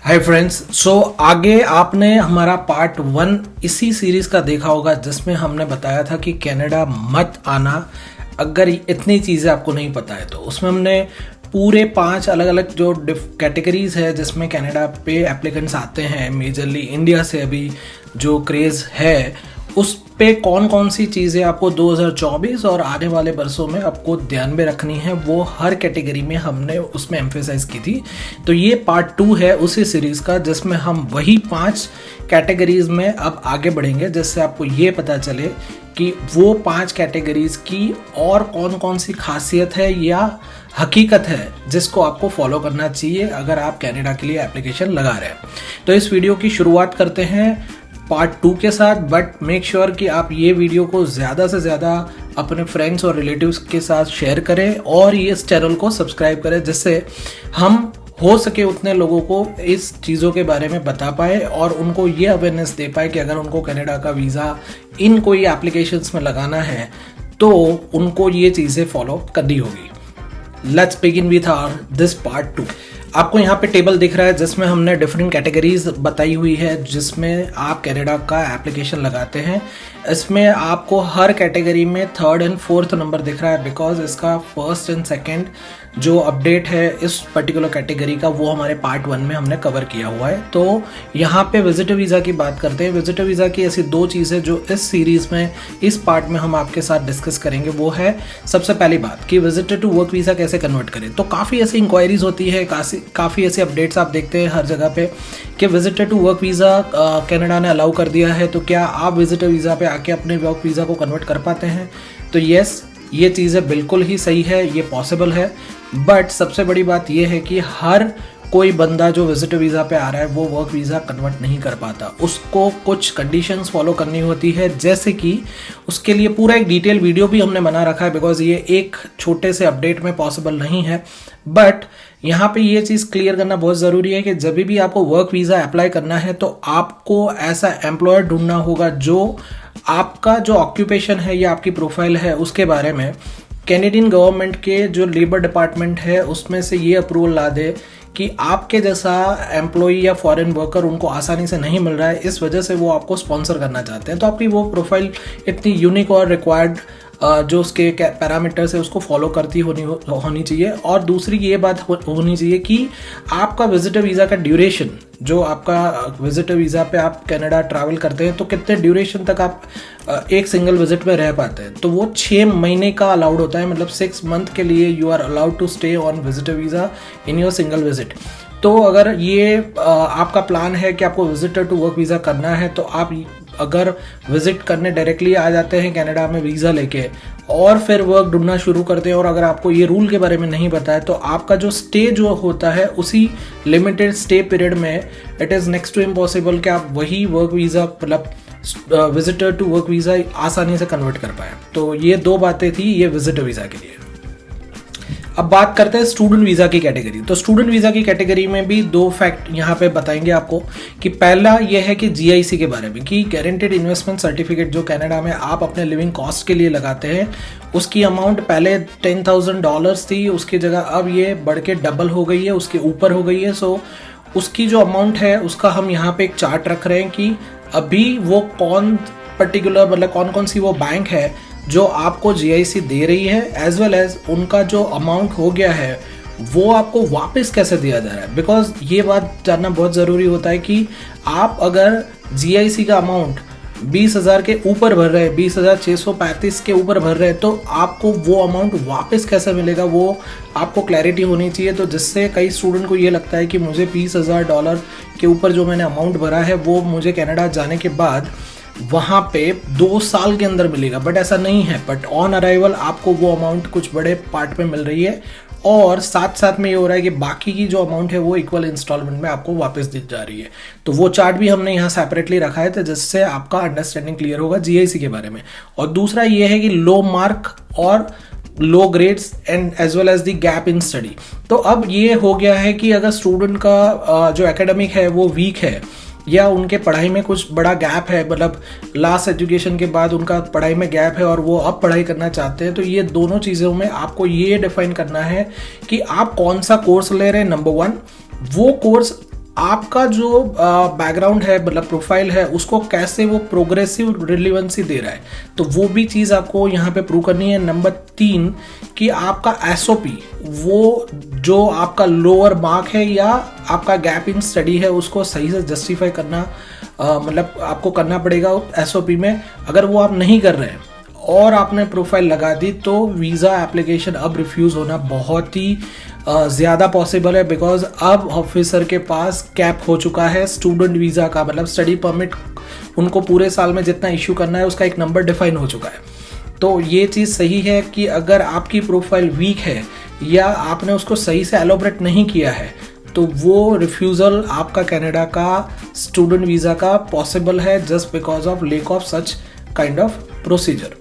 Hi friends. आगे आपने हमारा पार्ट 1 इसी सीरीज का देखा होगा जिसमें हमने बताया था कि कनाडा मत आना अगर इतनी चीज़ें आपको नहीं पता है। तो उसमें हमने पूरे 5 अलग अलग जो कैटेगरीज है जिसमें कनाडा पे एप्लीकेंट्स आते हैं, मेजरली इंडिया से अभी जो क्रेज़ है उस पे कौन कौन सी चीज़ें आपको 2024 और आने वाले बरसों में आपको ध्यान में रखनी है, वो हर कैटेगरी में हमने उसमें एम्फेसाइज की थी। तो ये पार्ट 2 है उसी सीरीज़ का जिसमें हम वही 5 कैटेगरीज में अब आगे बढ़ेंगे, जिससे आपको ये पता चले कि वो 5 कैटेगरीज की और कौन कौन सी खासियत है या हकीकत है जिसको आपको फॉलो करना चाहिए अगर आप कनाडा के लिए एप्लीकेशन लगा रहे हैं। तो इस वीडियो की शुरुआत करते हैं पार्ट 2 के साथ, बट मेक श्योर कि आप ये वीडियो को ज़्यादा से ज़्यादा अपने फ्रेंड्स और रिलेटिव्स के साथ शेयर करें और ये इस चैनल को सब्सक्राइब करें, जिससे हम हो सके उतने लोगों को इस चीज़ों के बारे में बता पाए और उनको ये अवेयरनेस दे पाए कि अगर उनको कनाडा का वीज़ा इन कोई एप्लीकेशंस में लगाना है तो उनको ये चीज़ें फॉलो करनी होगी। Let's begin with our this part 2। आपको यहाँ पे टेबल दिख रहा है जिसमें हमने डिफरेंट कैटेगरीज बताई हुई है जिसमें आप कनाडा का एप्लीकेशन लगाते हैं। इसमें आपको हर कैटेगरी में 3rd और 4th नंबर दिख रहा है बिकॉज इसका 1st और 2nd जो अपडेट है इस पर्टिकुलर कैटेगरी का वो हमारे पार्ट 1 में हमने कवर किया हुआ है। तो यहाँ पे विजिटर वीज़ा की बात करते हैं। विजिटर वीज़ा की ऐसी 2 चीज़ें जो इस सीरीज़ में इस पार्ट में हम आपके साथ डिस्कस करेंगे, वो है सबसे पहली बात कि विजिटर टू वर्क वीज़ा कैसे कन्वर्ट करें। तो काफ़ी ऐसी इंक्वायरीज होती है, काफ़ी ऐसे अपडेट्स आप देखते हैं हर जगह पे कि visitor to work visa Canada ने अलाउ कर दिया है, तो क्या आप विजिटर वीज़ा पे आके अपने वर्क वीज़ा को कन्वर्ट कर पाते हैं? तो यस, ये चीज़ें बिल्कुल ही सही है, ये पॉसिबल है। बट सबसे बड़ी बात ये है कि हर कोई बंदा जो विजिटर वीज़ा पे आ रहा है वो वर्क वीज़ा कन्वर्ट नहीं कर पाता। उसको कुछ कंडीशंस फॉलो करनी होती है, जैसे कि उसके लिए पूरा एक डिटेल वीडियो भी हमने बना रखा है बिकॉज ये एक छोटे से अपडेट में पॉसिबल नहीं है। बट यहाँ पे ये चीज़ क्लियर करना बहुत ज़रूरी है कि जब भी आपको वर्क वीज़ा अप्लाई करना है तो आपको ऐसा एम्प्लॉयर ढूंढना होगा जो आपका जो ऑक्यूपेशन है या आपकी प्रोफाइल है उसके बारे में कैनेडियन गवर्नमेंट के जो लेबर डिपार्टमेंट है उसमें से ये अप्रूवल ला दे कि आपके जैसा एम्प्लॉई या फॉरेन वर्कर उनको आसानी से नहीं मिल रहा है, इस वजह से वो आपको स्पॉन्सर करना चाहते हैं। तो आपकी वो प्रोफाइल इतनी यूनिक और रिक्वायर्ड जो उसके पैरामीटर्स है उसको फॉलो करती होनी चाहिए। और दूसरी ये बात होनी चाहिए कि आपका विजिटर वीज़ा का ड्यूरेशन, जो आपका विजिटर वीज़ा पे आप कनाडा ट्रैवल करते हैं तो कितने ड्यूरेशन तक आप एक सिंगल विजिट में रह पाते हैं, तो वो 6 महीने का अलाउड होता है। मतलब 6 मंथ के लिए you are allowed to stay on visitor visa in your single visit. तो अगर ये आपका प्लान है कि आपको विजिटर टू वर्क वीज़ा करना है तो आप अगर विजिट करने डायरेक्टली आ जाते हैं कनाडा में वीज़ा लेके और फिर वर्क ढूंढना शुरू करते हैं और अगर आपको ये रूल के बारे में नहीं पता है तो आपका जो स्टे जो होता है उसी लिमिटेड स्टे पीरियड में it is next to impossible कि आप वही वर्क वीज़ा मतलब विजिटर टू वर्क वीज़ा आसानी से कन्वर्ट कर पाए। तो ये 2 बातें थी ये विजिटर वीज़ा के लिए। अब बात करते हैं स्टूडेंट वीज़ा की कैटेगरी। तो स्टूडेंट वीज़ा की कैटेगरी में भी 2 फैक्ट यहाँ पे बताएंगे आपको कि पहला ये है कि GIC के बारे में कि गारंटेड इन्वेस्टमेंट सर्टिफिकेट जो कनाडा में आप अपने लिविंग कॉस्ट के लिए लगाते हैं उसकी अमाउंट पहले $10,000 थी, उसकी जगह अब ये बढ़ के डबल हो गई है, उसके ऊपर हो गई है। सो उसकी जो अमाउंट है उसका हम यहाँ पे एक चार्ट रख रहे हैं कि अभी वो कौन पर्टिकुलर मतलब कौन कौन सी वो बैंक है जो आपको GIC दे रही है, एज वेल एज उनका जो अमाउंट हो गया है वो आपको वापस कैसे दिया जा रहा है। बिकॉज ये बात जानना बहुत ज़रूरी होता है कि आप अगर GIC का अमाउंट 20,000 के ऊपर भर रहे हैं, 20,635 के ऊपर भर रहे हैं, तो आपको वो अमाउंट वापस कैसे मिलेगा वो आपको क्लैरिटी होनी चाहिए। तो जिससे कई स्टूडेंट को ये लगता है कि मुझे $20,000 के ऊपर जो मैंने अमाउंट भरा है वो मुझे कनाडा जाने के बाद वहाँ पे 2 साल के अंदर मिलेगा, बट ऐसा नहीं है। बट ऑन अराइवल आपको वो अमाउंट कुछ बड़े पार्ट में मिल रही है और साथ साथ में ये हो रहा है कि बाकी की जो अमाउंट है वो इक्वल इंस्टॉलमेंट में आपको वापस दी जा रही है। तो वो चार्ट भी हमने यहाँ सेपरेटली रखा है तो जिससे आपका अंडरस्टैंडिंग क्लियर होगा GIC के बारे में। और दूसरा ये है कि लो मार्क और low grades and as well as the gap in study. तो अब ये हो गया है कि अगर स्टूडेंट का जो एकेडमिक है वो वीक है या उनके पढ़ाई में कुछ बड़ा गैप है, मतलब लास्ट एजुकेशन के बाद उनका पढ़ाई में गैप है और वो अब पढ़ाई करना चाहते हैं, तो ये दोनों चीज़ों में आपको ये डिफाइन करना है कि आप कौन सा कोर्स ले रहे हैं। नंबर 1, वो कोर्स आपका जो बैकग्राउंड है, मतलब प्रोफाइल है, उसको कैसे वो प्रोग्रेसिव रिलेवेंसी दे रहा है, तो वो भी चीज़ आपको यहाँ पे प्रूव करनी है। नंबर 3 कि आपका एसओपी, वो जो आपका लोअर मार्क है या आपका गैप इन स्टडी है, उसको सही से जस्टिफाई करना, मतलब आपको करना पड़ेगा एसओपी में। अगर वो आप नहीं कर रहे हैं और आपने प्रोफाइल लगा दी तो वीज़ा एप्लीकेशन अब रिफ्यूज़ होना बहुत ही ज़्यादा पॉसिबल है, बिकॉज अब ऑफिसर के पास कैप हो चुका है स्टूडेंट वीज़ा का, मतलब स्टडी परमिट उनको पूरे साल में जितना इशू करना है उसका एक नंबर डिफाइन हो चुका है। तो ये चीज़ सही है कि अगर आपकी प्रोफाइल वीक है या आपने उसको सही से एलोबरेट नहीं किया है तो वो रिफ्यूज़ल आपका कनाडा का स्टूडेंट वीज़ा का पॉसिबल है, just because of lake of such kind of procedure.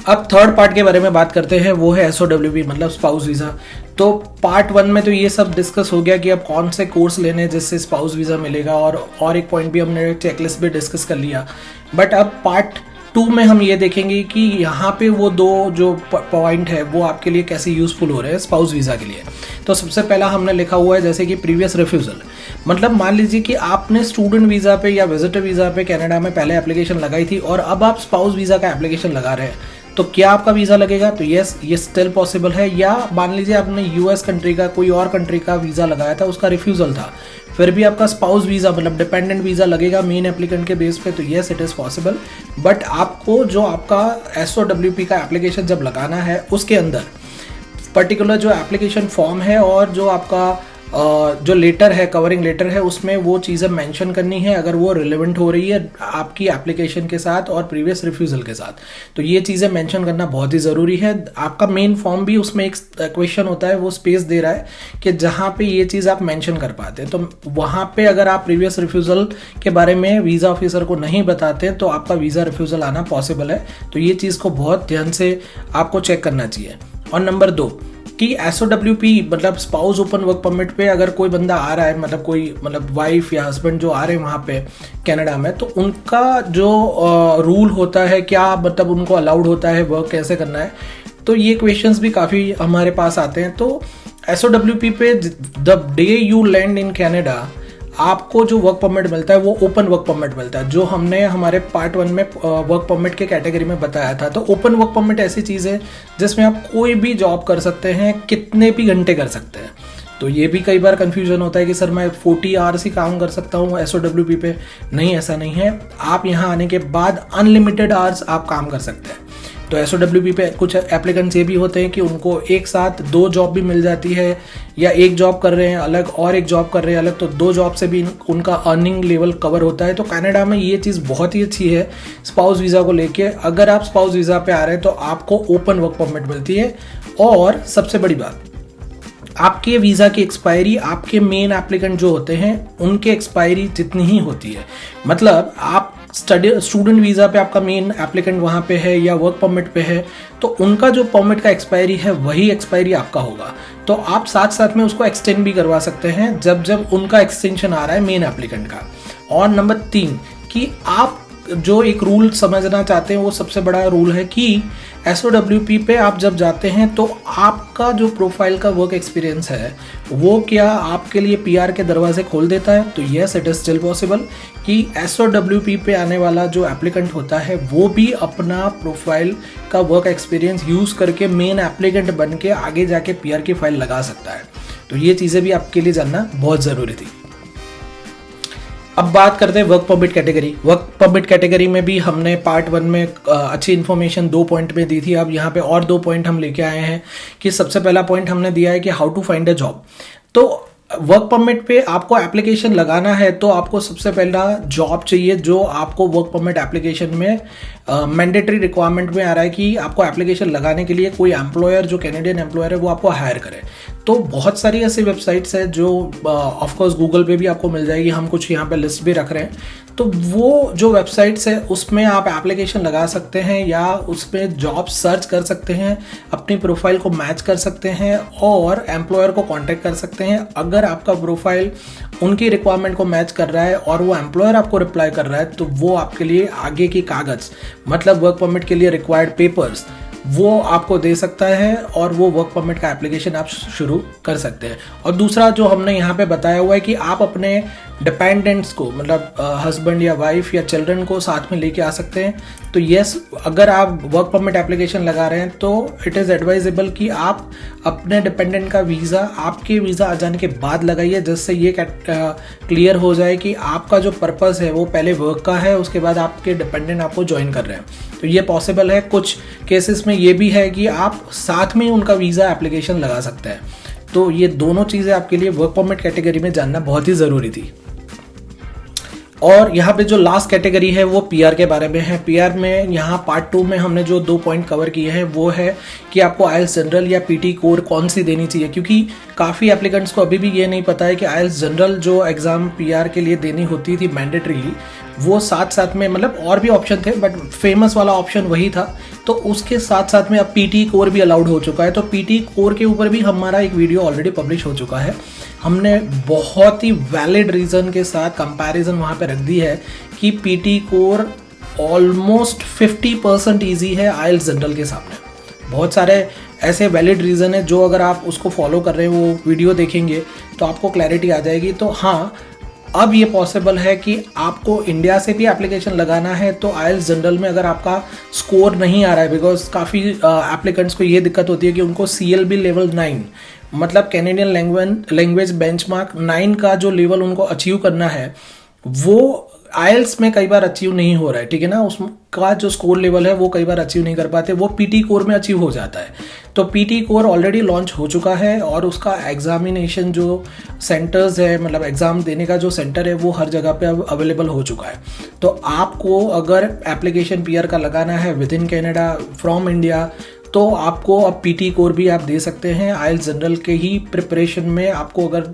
अब थर्ड पार्ट के बारे में बात करते हैं, वो है SOWP मतलब स्पाउस वीज़ा। तो पार्ट 1 में तो ये सब डिस्कस हो गया कि अब कौन से कोर्स लेने जिससे स्पाउस वीज़ा मिलेगा, और एक पॉइंट भी हमने चेकलिस्ट भी डिस्कस कर लिया। बट अब पार्ट 2 में हम ये देखेंगे कि यहाँ पे वो दो जो पॉइंट है वो आपके लिए कैसे यूज़फुल हो रहे हैं स्पाउस वीज़ा के लिए। तो सबसे पहला हमने लिखा हुआ है जैसे कि प्रीवियस रिफ्यूज़ल, मतलब मान लीजिए कि आपने स्टूडेंट वीज़ा पे या विजिटर वीज़ा पे कनाडा में पहले एप्लीकेशन लगाई थी और अब आप स्पाउस वीज़ा का एप्लीकेशन लगा रहे हैं, तो क्या आपका वीज़ा लगेगा? तो यस, ये स्टिल पॉसिबल है। या मान लीजिए आपने यूएस कंट्री का कोई और कंट्री का वीज़ा लगाया था, उसका रिफ्यूज़ल था, फिर भी आपका स्पाउस वीज़ा मतलब डिपेंडेंट वीज़ा लगेगा मेन एप्लीकेंट के बेस पे, तो yes it is possible. But आपको जो आपका SOWP का एप्लीकेशन जब लगाना है उसके अंदर पर्टिकुलर जो एप्लीकेशन फॉर्म है और जो आपका जो लेटर है, कवरिंग लेटर है, उसमें वो चीज़ें मेंशन करनी है अगर वो रिलेवेंट हो रही है आपकी एप्लीकेशन के साथ और प्रीवियस रिफ्यूज़ल के साथ। तो ये चीज़ें मेंशन करना बहुत ही ज़रूरी है। आपका मेन फॉर्म भी उसमें एक क्वेश्चन होता है, वो स्पेस दे रहा है कि जहाँ पे ये चीज़ आप मेंशन कर पाते हैं, तो वहाँ पे अगर आप प्रीवियस रिफ्यूज़ल के बारे में वीज़ा ऑफिसर को नहीं बताते तो आपका वीज़ा रिफ्यूज़ल आना पॉसिबल है। तो ये चीज़ को बहुत ध्यान से आपको चेक करना चाहिए। और नंबर 2 कि SOWP मतलब स्पाउस ओपन वर्क परमिट पे अगर कोई बंदा आ रहा है, मतलब वाइफ या हस्बैंड जो आ रहे हैं वहाँ पे कनाडा में, तो उनका जो रूल होता है, क्या मतलब उनको अलाउड होता है वर्क कैसे करना है, तो ये क्वेश्चंस भी काफ़ी हमारे पास आते हैं। तो SOWP पे the day you land in Canada आपको जो वर्क परमिट मिलता है वो ओपन वर्क परमिट मिलता है, जो हमने हमारे पार्ट 1 में वर्क परमिट के कैटेगरी में बताया था। तो ओपन वर्क परमिट ऐसी चीज़ है जिसमें आप कोई भी जॉब कर सकते हैं, कितने भी घंटे कर सकते हैं। तो ये भी कई बार कन्फ्यूजन होता है कि सर मैं 40 आवर्स ही काम कर सकता हूँ SOWP पे। नहीं, ऐसा नहीं है। आप यहाँ आने के बाद अनलिमिटेड आवर्स आप काम कर सकते हैं। तो SOWP पे कुछ एप्लीकेंट्स ये भी होते हैं कि उनको एक साथ 2 जॉब भी मिल जाती है, या एक जॉब कर रहे हैं अलग और एक जॉब कर रहे हैं अलग, तो 2 जॉब से भी उनका अर्निंग लेवल कवर होता है। तो कनाडा में ये चीज़ बहुत ही अच्छी है स्पाउस वीज़ा को लेके। अगर आप स्पाउस वीज़ा पे आ रहे हैं तो आपको ओपन वर्क परमिट मिलती है। और सबसे बड़ी बात, आपके वीज़ा की एक्सपायरी आपके मेन एप्लीकेंट जो होते हैं उनके एक्सपायरी जितनी ही होती है। मतलब आप स्टूडेंट वीज़ा पे आपका मेन एप्लीकेंट वहाँ पे है या वर्क परमिट पे है, तो उनका जो परमिट का एक्सपायरी है वही एक्सपायरी आपका होगा। तो आप साथ साथ में उसको एक्सटेंड भी करवा सकते हैं जब जब उनका एक्सटेंशन आ रहा है मेन एप्लीकेंट का। और नंबर 3 कि आप जो एक रूल समझना चाहते हैं, वो सबसे बड़ा रूल है कि SOWP पे आप जब जाते हैं तो आपका जो प्रोफाइल का वर्क एक्सपीरियंस है वो क्या आपके लिए PR के दरवाजे खोल देता है? तो yes it is still possible कि SOWP पे आने वाला जो एप्लीकेंट होता है वो भी अपना प्रोफाइल का वर्क एक्सपीरियंस यूज़ करके मेन एप्लीकेंट बन के आगे जाके PR की फाइल लगा सकता है। तो ये चीज़ें भी आपके लिए जानना बहुत ज़रूरी थी। अब बात करते हैं work permit category. Work permit category में भी हमने पार्ट 1 में अच्छी इन्फॉर्मेशन 2 पॉइंट में दी थी। अब यहाँ पे और 2 पॉइंट हम लेके आए हैं कि सबसे पहला पॉइंट हमने दिया है कि how to find a job. तो वर्क परमिट पे आपको एप्लीकेशन लगाना है तो आपको सबसे पहला जॉब चाहिए जो आपको वर्क परमिट एप्लीकेशन में मैंडेटरी रिक्वायरमेंट में आ रहा है कि आपको एप्लीकेशन लगाने के लिए कोई एम्प्लॉयर जो कैनेडियन एम्प्लॉयर है वो आपको हायर करे। तो बहुत सारी ऐसी वेबसाइट्स है जो ऑफकोर्स गूगल पे भी आपको मिल जाएगी, हम कुछ यहाँ पे लिस्ट भी रख रहे हैं। तो वो जो वेबसाइट्स है उसमें आप एप्लीकेशन लगा सकते हैं या उसमें जॉब सर्च कर सकते हैं, अपनी प्रोफाइल को मैच कर सकते हैं और एम्प्लॉयर को कांटेक्ट कर सकते हैं। अगर आपका प्रोफाइल उनकी रिक्वायरमेंट को मैच कर रहा है और वो एम्प्लॉयर आपको रिप्लाई कर रहा है तो वो आपके लिए आगे की कागज़ मतलब वर्क परमिट के लिए रिक्वायर्ड पेपर्स वो आपको दे सकता है और वो वर्क परमिट का एप्लीकेशन आप शुरू कर सकते हैं। और दूसरा जो हमने यहाँ पे बताया हुआ है कि आप अपने डिपेंडेंट्स को, मतलब हस्बैंड या वाइफ या चिल्ड्रन को साथ में लेके आ सकते हैं। तो यस, अगर आप वर्क परमिट एप्लीकेशन लगा रहे हैं तो इट इज़ एडवाइजेबल कि आप अपने डिपेंडेंट का वीज़ा आपके वीज़ा आ जाने के बाद लगाइए, जिससे ये क्लियर हो जाए कि आपका जो पर्पस है वो पहले वर्क का है, उसके बाद आपके डिपेंडेंट आपको ज्वाइन कर रहे हैं। तो ये पॉसिबल है। कुछ केसेस में ये भी है कि आप साथ में उनका वीज़ा एप्लीकेशन लगा सकते हैं। तो ये दोनों चीज़ें आपके लिए वर्क परमिट कैटेगरी में जानना बहुत ही ज़रूरी थी। और यहाँ पे जो लास्ट कैटेगरी है वो पीआर के बारे में है। पीआर में यहाँ पार्ट 2 में हमने जो 2 पॉइंट कवर किए हैं वो है कि आपको आईएलटीएस जनरल या पीटी कोर कौन सी देनी चाहिए, क्योंकि काफ़ी एप्लीकेंट्स को अभी भी ये नहीं पता है कि आईएलटीएस जनरल जो एग्ज़ाम पीआर के लिए देनी होती थी मैंडेटरीली, वो साथ साथ में, मतलब और भी ऑप्शन थे बट फेमस वाला ऑप्शन वही था। तो उसके साथ साथ में अब पीटी कोर भी अलाउड हो चुका है। तो पीटी कोर के ऊपर भी हमारा एक वीडियो ऑलरेडी पब्लिश हो चुका है। हमने बहुत ही वैलिड रीज़न के साथ कंपैरिजन वहाँ पे रख दी है कि पीटी कोर ऑलमोस्ट 50% ईजी है आईएलटीएस जनरल के सामने। बहुत सारे ऐसे वैलिड रीज़न है जो अगर आप उसको फॉलो कर रहे हैं, वो वीडियो देखेंगे तो आपको क्लैरिटी आ जाएगी। तो हाँ, अब ये पॉसिबल है कि आपको इंडिया से भी एप्लीकेशन लगाना है तो आईएलटीएस जनरल में अगर आपका स्कोर नहीं आ रहा है, बिकॉज काफ़ी एप्लीकेंट्स को ये दिक्कत होती है कि उनको CLB लेवल 9, मतलब कैनेडियन लैंग्वेज बेंचमार्क 9 का जो लेवल उनको अचीव करना है वो आईएलटीएस में कई बार अचीव नहीं हो रहा है, ठीक है ना। उसका जो स्कोर लेवल है वो कई बार अचीव नहीं कर पाते, वो पीटी कोर में अचीव हो जाता है। तो पीटी कोर ऑलरेडी लॉन्च हो चुका है और उसका एग्जामिनेशन जो सेंटर्स है, मतलब एग्जाम देने का जो सेंटर है वो हर जगह पे अब अवेलेबल हो चुका है। तो आपको अगर एप्लीकेशन पीआर का लगाना है with in Canada from India, तो आपको अब पीटी कोर भी आप दे सकते हैं। आईएलटीएस जनरल के ही प्रिपरेशन में आपको अगर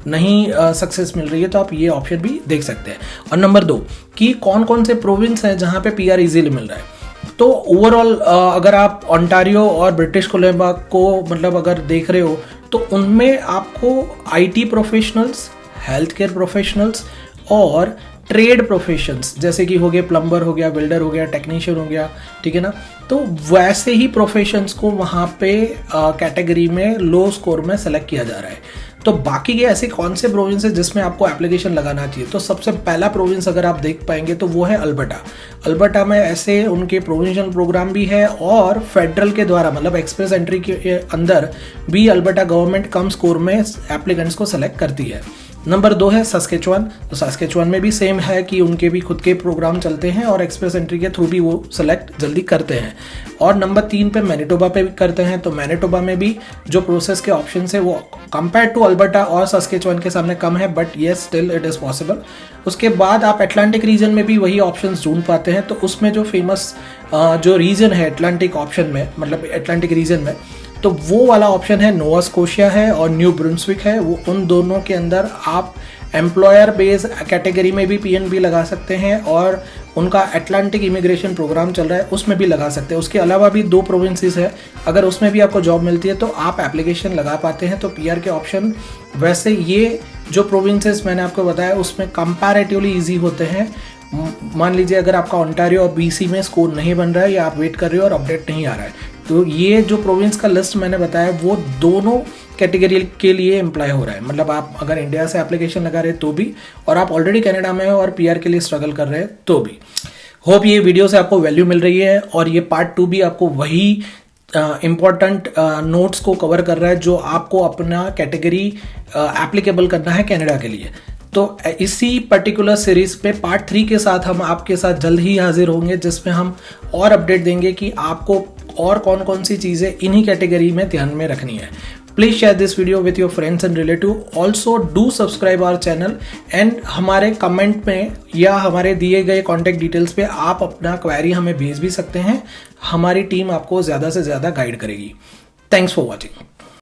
नहीं सक्सेस मिल रही है तो आप ये ऑप्शन भी देख सकते हैं। और नंबर 2 कि कौन कौन से प्रोविंस हैं जहाँ पे पीआर इजीली मिल रहा है। तो ओवरऑल अगर आप ओंटारियो और ब्रिटिश कोलंबिया को मतलब अगर देख रहे हो तो उनमें आपको IT professionals, health care professionals और ट्रेड प्रोफेशंस जैसे कि हो गए प्लम्बर हो गया, वेल्डर हो गया, टेक्नीशियन हो गया, ठीक है ना। तो वैसे ही प्रोफेशंस को वहाँ पे कैटेगरी में लो स्कोर में सेलेक्ट किया जा रहा है। तो बाकी के ऐसे कौन से प्रोविंस है जिसमें आपको एप्लीकेशन लगाना चाहिए, तो सबसे पहला प्रोविंस अगर आप देख पाएंगे तो वो है अल्बर्टा। अल्बर्टा में ऐसे उनके प्रोविंशियल प्रोग्राम भी है और फेडरल के द्वारा, मतलब एक्सप्रेस एंट्री के अंदर भी अल्बर्टा गवर्नमेंट कम स्कोर में एप्लीकेंट्स को सेलेक्ट करती है। नंबर 2 है सस्केचुआन। तो सस्केचुआन में भी सेम है कि उनके भी खुद के प्रोग्राम चलते हैं और एक्सप्रेस एंट्री के थ्रू भी वो सेलेक्ट जल्दी करते हैं। और नंबर 3 पे मैनिटोबा पे भी करते हैं। तो मैनिटोबा में भी जो प्रोसेस के ऑप्शन है वो कंपेयर टू अल्बर्टा और सस्केचुआन के सामने कम है, but yes still it is possible. उसके बाद आप अटलांटिक रीजन में भी वही ऑप्शन ढूंढ पाते हैं। तो उसमें जो फेमस जो रीजन है अटलांटिक ऑप्शन में, मतलब अटलांटिक रीजन में, तो वो वाला ऑप्शन है नोवा स्कोशिया है और न्यू ब्रुंसविक है। वो उन दोनों के अंदर आप एम्प्लॉयर बेस्ड कैटेगरी में भी पीएनबी लगा सकते हैं और उनका अटलांटिक इमिग्रेशन प्रोग्राम चल रहा है उसमें भी लगा सकते हैं। उसके अलावा भी 2 प्रोविंसेस है, अगर उसमें भी आपको जॉब मिलती है तो आप एप्लीकेशन लगा पाते हैं। तो पीआर के ऑप्शन वैसे ये जो प्रोविंसेस मैंने आपको बताया उसमें कंपैरेटिवली ईजी होते हैं। मान लीजिए अगर आपका ओंटारियो और बीसी में स्कोर नहीं बन रहा है या आप वेट कर रहे हो और अपडेट नहीं आ रहा है, तो ये जो प्रोविंस का लिस्ट मैंने बताया वो दोनों कैटेगरी के लिए अप्लाई हो रहा है। मतलब आप अगर इंडिया से एप्लीकेशन लगा रहे हैं तो भी, और आप ऑलरेडी कनाडा में हो और पीआर के लिए स्ट्रगल कर रहे हैं तो भी। होप ये वीडियो से आपको वैल्यू मिल रही है और ये पार्ट 2 भी आपको वही इम्पॉर्टेंट नोट्स को कवर कर रहा है जो आपको अपना कैटेगरी एप्लीकेबल करना है कनाडा के लिए। तो इसी पर्टिकुलर सीरीज पे पार्ट 3 के साथ हम आपके साथ जल्द ही हाजिर होंगे, जिसमें हम और अपडेट देंगे कि आपको और कौन कौन सी चीज़ें इन्हीं कैटेगरी में ध्यान में रखनी है। Please share this video with your friends and relative. Also do subscribe our channel and हमारे कमेंट में या हमारे दिए गए कॉन्टैक्ट डिटेल्स पे आप अपना क्वेरी हमें भेज भी सकते हैं। हमारी टीम आपको ज़्यादा से ज़्यादा गाइड करेगी। Thanks for watching.